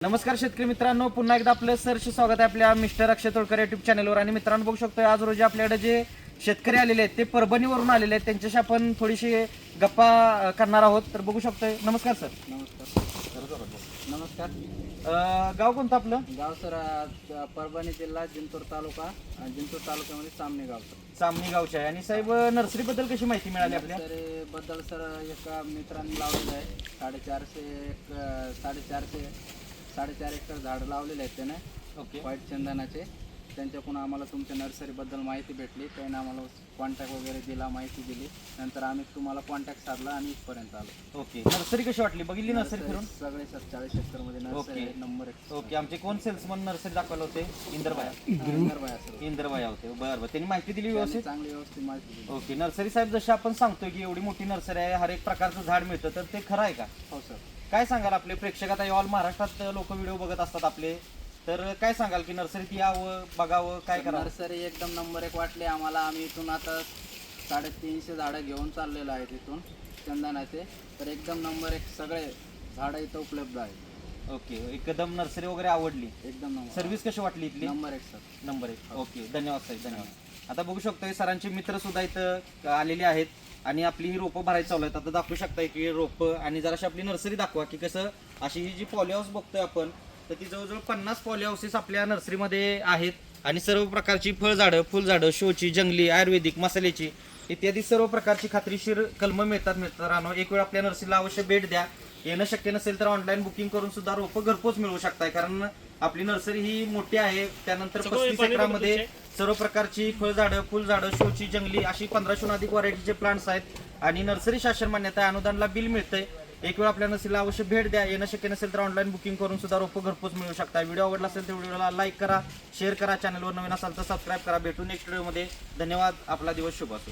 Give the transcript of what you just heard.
नमस्कार शेतकरी मित्रांनो, पुन्हा एकदा आपलं सरशी स्वागत आहे आपल्या मिस्टर अक्षय तोडकर युट्यूब चॅनलवर. आणि मित्रांनो बघू शकतो आज रोजी आपल्याकडे जे शेतकरी आलेले आहेत ते परभणीवरून आलेले आहेत. त्यांच्याशी आपण थोडीशी गप्पा करणार आहोत. तर बघू शकतोय. नमस्कार सर. नमस्कार. गाव कोणतं आपलं? गाव सर परभणी जिल्हा जिंतूर तालुका. जिंतूर तालुक्यामध्ये सामने गाव सर. सामनी गावचे आहे. आणि साहेब नर्सरी बद्दल कशी माहिती मिळाली आपल्या? नर्सरी बद्दल सर एका मित्रांनी लावलेलं आहे. 4.5 एकर झाड लावलेले आहेत त्याने. ओके. व्हाईट चंदनाचे. त्यांच्याकडून आम्हाला तुमच्या नर्सरीबद्दल माहिती भेटली. त्याने आम्हाला कॉन्टॅक्ट वगैरे दिला, माहिती दिली. नंतर आम्ही तुम्हाला कॉन्टॅक्ट साधला आणि इथपर्यंत आलो. ओके. नर्सरी कशी वाटली? बघितली नर्सरी फिरून? सगळे सर 40 एकरमध्ये नर्सरी आहे, नंबर 1. ओके. आमचे कोण सेल्समन नर्सरी दाखवले होते? इंदरबाया सर. इंदरबाया होते. बरं. त्यांनी माहिती दिली व्यवस्थित? चांगली व्यवस्थित माहिती दिली. ओके. नर्सरी साहेब जशी आपण सांगतोय की एवढी मोठी नर्सरी आहे, हर एक प्रकारचं झाड मिळतं, तर ते खरं आहे का? हो सर. काय सांगाल? आपले प्रेक्षक आता ऑल महाराष्ट्रात लोक व्हिडिओ बघत असतात आपले, तर काय सांगाल की नर्सरीत यावं, बघावं, काय करावं? नर्सरी एकदम नंबर 1 वाटली आम्हाला. आम्ही इथून आता 350 झाडं घेऊन चाललेलो आहे तिथून चंदनाचे. तर एकदम नंबर 1 सगळे झाडं इथं उपलब्ध आहेत. ओके. एकदम नर्सरी वगैरे आवडली? एकदम नंबर. सर्व्हिस कशी वाटली इथली? Number 1 sir. नंबर 1. ओके. धन्यवाद साहेब, धन्यवाद. आता बघू शकतोय सरांचे मित्र सुद्धा इथं आलेले आहेत आणि आपली ही रोपं भरायची चालू आहेत. आता दाखवू शकताय की रोपं, आणि जराशी आपली नर्सरी दाखवा की कसं. अशी ही जी पॉली हाऊस बघतोय आपण, तर ती जवळजवळ 50 पॉली हाऊसेस आपल्या नर्सरीमध्ये आहेत. आणि सर्व प्रकारची फळझाडं, फुलझाडं, शोची, जंगली, आयुर्वेदिक, मसाल्याची इत्यादी सर्व प्रकारची खात्रीशीर कलमं मिळतात. मित्रांनो, एक वेळ आपल्या नर्सरीला अवश्य भेट द्या. येणं शक्य नसेल तर ऑनलाईन बुकिंग करून सुद्धा रोपं घरपोच मिळवू शकताय, कारण आपली नर्सरी ही मोठी आहे. त्यानंतर 35 एकरामध्ये सर्व प्रकारची फळझाडं, फुलझाडं, शोची, जंगली अशी 1500 अधिक व्हरायटीचे प्लांट्स आहेत. आणि नर्सरी शासन मान्यता आहे, अनुदानला बिल मिळतंय. एक वेळ आपल्या नर्सरीला अवश्य भेट द्या. येणं शक्य नसेल तर ऑनलाईन बुकिंग करून सुद्धा रोपं घरपोच मिळू शकता. व्हिडिओ आवडला असेल तर व्हिडिओला लाईक करा, शेअर करा, चॅनलवर नवीन असाल तर सबस्क्राईब करा. भेटू नेक्स्ट व्हिडिओमध्ये. धन्यवाद. आपला दिवस शुभ असो.